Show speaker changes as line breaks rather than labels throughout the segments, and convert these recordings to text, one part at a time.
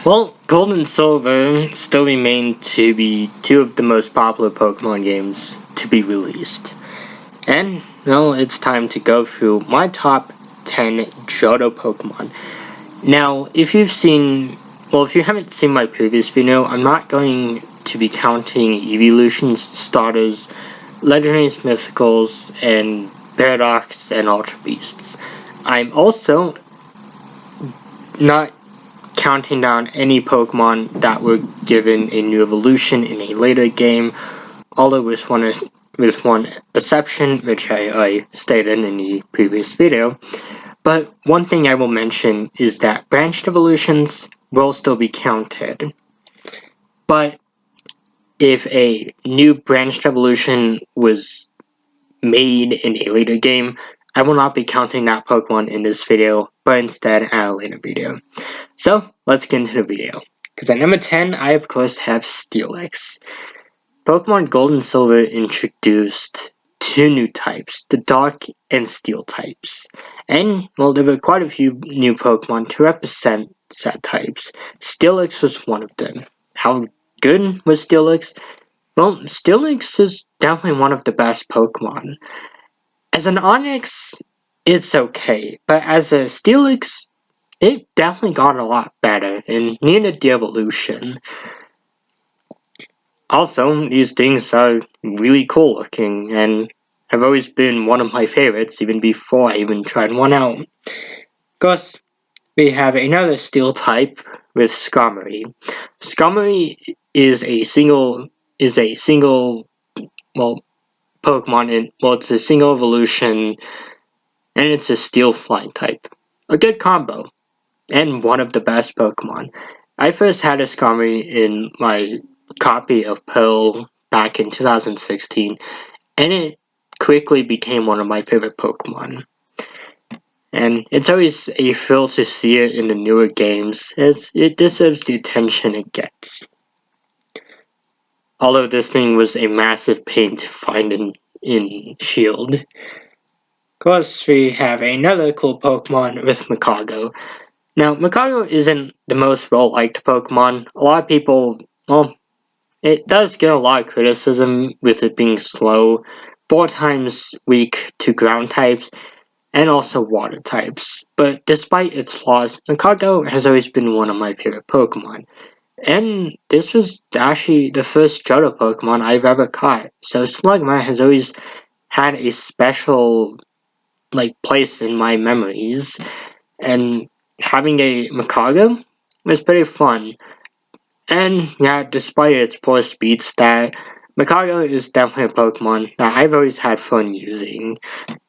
Well, Gold and Silver still remain to be two of the most popular Pokemon games to be released. And, well, it's time to go through my top 10 Johto Pokemon. Now, if you haven't seen my previous video, I'm not going to be counting Evolutions, Starters, Legendaries, Mythicals, and Paradox and Ultra Beasts. I'm also not counting down any Pokemon that were given a new evolution in a later game, although with one exception, which I stated in the previous video. But one thing I will mention is that branched evolutions will still be counted. But if a new branched evolution was made in a later game, I will not be counting that Pokemon in this video, but instead at a later video. So, let's get into the video. Because at number 10, I of course have Steelix. Pokemon Gold and Silver introduced two new types, the Dark and Steel types. And, well, there were quite a few new Pokemon to represent said types. Steelix was one of them. How good was Steelix? Well, Steelix is definitely one of the best Pokemon. As an Onix, it's okay, but as a Steelix, it definitely got a lot better and needed the evolution. Also, these things are really cool looking and have always been one of my favorites even before I even tried one out. Of course, we have another steel type with Skarmory. Skarmory is a single Pokemon it's a single evolution and it's a steel flying type. A good combo. And one of the best Pokemon. I first had a Skarmory in my copy of Pearl back in 2016, and it quickly became one of my favorite Pokemon. And it's always a thrill to see it in the newer games, as it deserves the attention it gets. Although this thing was a massive pain to find in Shield. Of course, we have another cool Pokemon with Makago. Now, Makago isn't the most well-liked Pokemon. A lot of people, it does get a lot of criticism with it being slow, 4 times weak to ground types, and also water types. But despite its flaws, Makago has always been one of my favorite Pokemon. And this was actually the first Johto Pokemon I've ever caught. So Slugma has always had a special, place in my memories. And having a Makago was pretty fun. And yeah, despite its poor speed stat, Makago is definitely a Pokemon that I've always had fun using,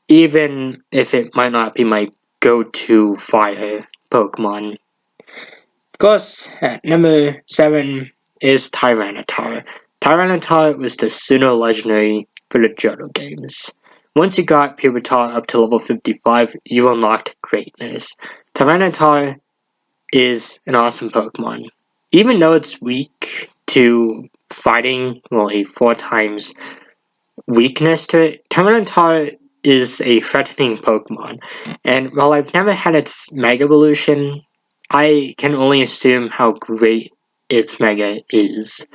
even if it might not be my go-to fire Pokemon. Of course, at number 7 is Tyranitar. Tyranitar was the pseudo legendary for the Johto games. Once you got Pupitar up to level 55, you unlocked greatness. Tyranitar is an awesome Pokemon. Even though it's weak to fighting, a 4 times weakness to it, Tyranitar is a threatening Pokemon. And while I've never had its Mega Evolution, I can only assume how great its Mega is.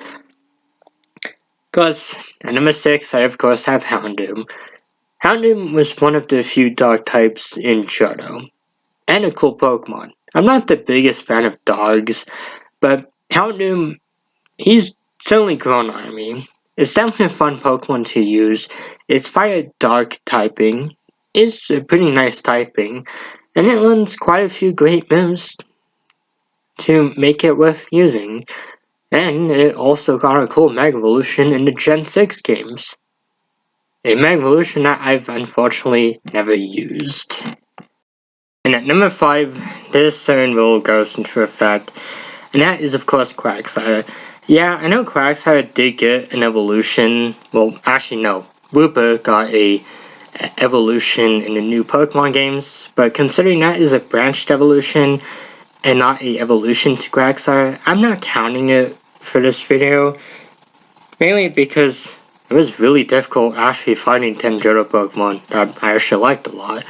Because at number 6, I of course have Houndoom. Houndoom was one of the few Dog types in Johto, and a cool Pokemon. I'm not the biggest fan of dogs, but Houndoom, he's certainly grown on me. It's definitely a fun Pokemon to use. Its Fire Dark typing is a pretty nice typing, and it learns quite a few great moves to make it worth using. And it also got a cool Mega Evolution in the Gen 6 games. A Mega Evolution that I've unfortunately never used. And at number 5, this certain rule goes into effect, and that is of course Quagsire. Yeah, I know Quagsire did get an evolution. Well, actually no, Wooper got a evolution in the new Pokemon games, but considering that is a branched evolution and not a evolution to Quagsire, I'm not counting it for this video, mainly because it was really difficult actually finding 10 Johto Pokemon that I actually liked a lot.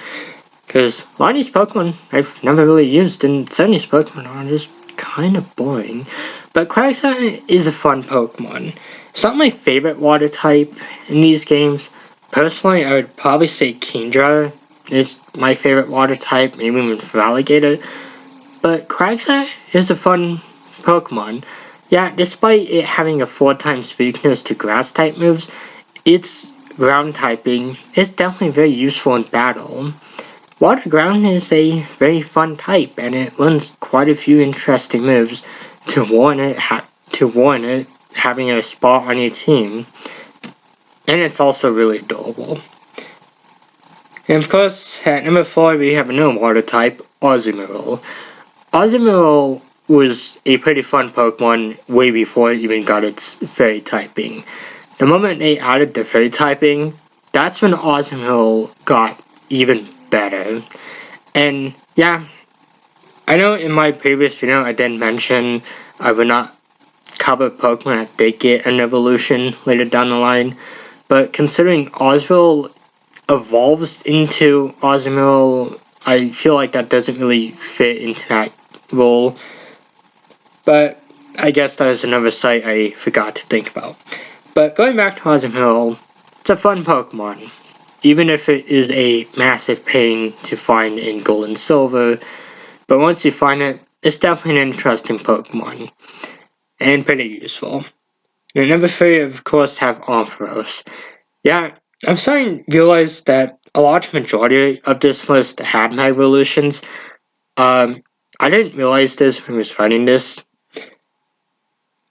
Because a lot of these Pokemon I've never really used, and some of these Pokemon are just kind of boring. But Quagsire is a fun Pokemon. It's not my favorite water type in these games. Personally, I would probably say Kingdra is my favorite water type, maybe even Feraligatr. But Quagsire is a fun Pokemon. Yeah, despite it having a 4 times weakness to grass type moves, its ground typing is definitely very useful in battle. Water ground is a very fun type, and it learns quite a few interesting moves to warrant it having a spot on your team. And it's also really adorable. And of course, at number 4 we have another water type, Azumarill. Azumarill was a pretty fun Pokemon way before it even got its fairy typing. The moment they added the fairy typing, that's when Azumarill got even better. And yeah, I know in my previous video I did mention I would not cover Pokemon that did get an evolution later down the line, but considering Azumarill evolves into Azumarill, I feel like that doesn't really fit into that role. But I guess that is another site I forgot to think about. But going back to Azumarill, it's a fun Pokemon. Even if it is a massive pain to find in Gold and Silver, but once you find it, it's definitely an interesting Pokemon, and pretty useful. And number 3, of course, have Ampharos. Yeah, I'm starting to realize that a large majority of this list had my evolutions. I didn't realize this when I was writing this,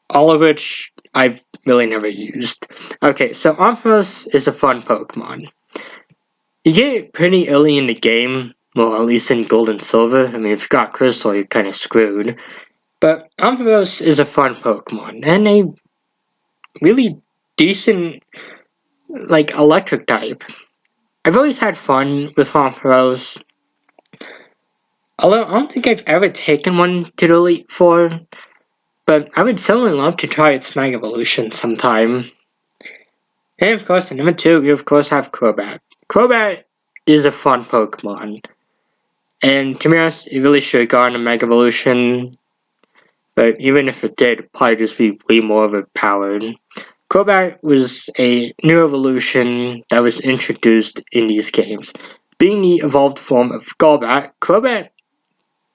all of which I've really never used. Okay, so Ampharos is a fun Pokemon. You get it pretty early in the game, well, at least in Gold and Silver. I mean, if you got Crystal, you're kind of screwed. But Ampharos is a fun Pokemon, and a really decent, electric type. I've always had fun with Ampharos, although I don't think I've ever taken one to the Elite Four, but I would certainly love to try its Mega Evolution sometime. And of course, at number 2, we of course have Crobat. Crobat is a fun Pokemon. And to be honest, it really should have gotten a Mega Evolution, but even if it did, it'd probably just be way more overpowered. Crobat was a new evolution that was introduced in these games. Being the evolved form of Golbat, Crobat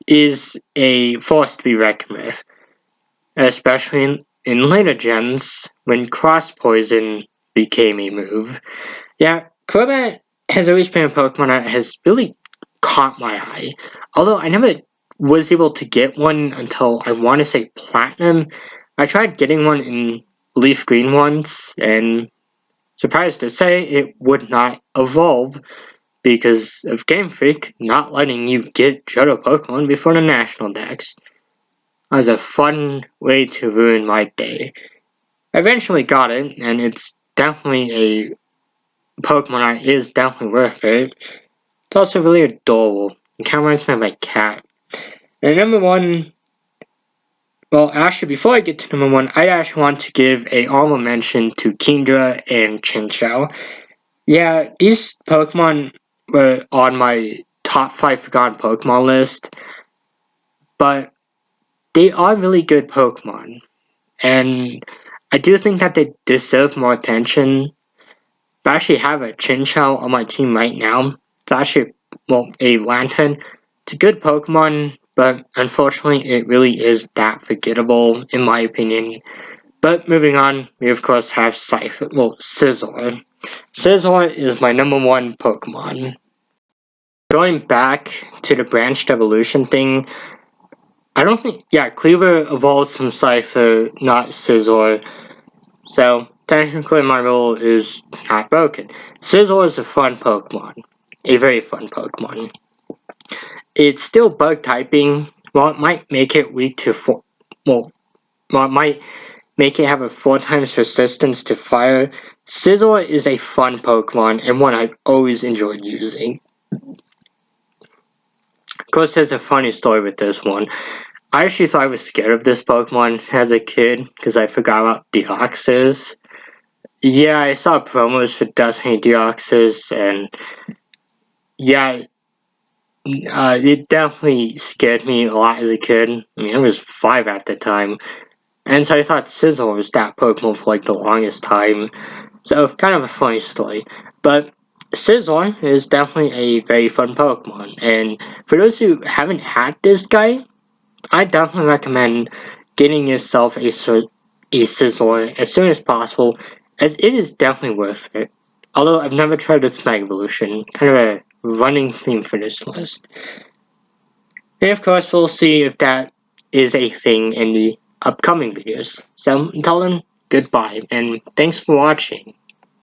is a force to be reckoned with, especially in later gens when Cross Poison became a move. Yeah, Crobat has always been a Pokemon that has really caught my eye. Although I never was able to get one until I want to say Platinum. I tried getting one in Leaf Green once, and surprised to say it would not evolve because of Game Freak not letting you get Johto Pokemon before the National Dex. That was a fun way to ruin my day. I eventually got it, and it's definitely a Pokemon that is definitely worth it. It's also really adorable. It kind of reminds me of my cat. And number 1, well, actually, before I get to number 1, I actually want to give a honorable mention to Kingdra and Chinchou. Yeah, these Pokemon were on my top 5 forgotten Pokemon list, but they are really good Pokemon, and I do think that they deserve more attention. I actually have a Chinchou on my team right now. It's actually, well, a Lantern. It's a good Pokemon, but unfortunately it really is that forgettable, in my opinion. But moving on, we of course have Scizor. Scizor is my number 1 Pokemon. Going back to the branched evolution thing, I don't think, yeah, Cleaver evolves from Scyther, not Scizor. So, technically my rule is not broken. Scizor is a fun Pokemon. A very fun Pokemon. It's still bug typing. While it might make it weak to while it might make it have a 4 times resistance to fire, Scizor is a fun Pokemon and one I've always enjoyed using. Of course, there's a funny story with this one. I actually thought I was scared of this Pokemon as a kid because I forgot about Deoxys. Yeah, I saw promos for Destiny Deoxys, and yeah, It definitely scared me a lot as a kid. I mean, I was 5 at the time, and so I thought Sizzle was that Pokemon for like the longest time. So, kind of a funny story. But Sizzle is definitely a very fun Pokemon, and for those who haven't had this guy, I definitely recommend getting yourself a Sizzler as soon as possible, as it is definitely worth it. Although I've never tried its Mega Evolution, kind of a running theme for this list. And of course, we'll see if that is a thing in the upcoming videos. So until then, goodbye, and thanks for watching.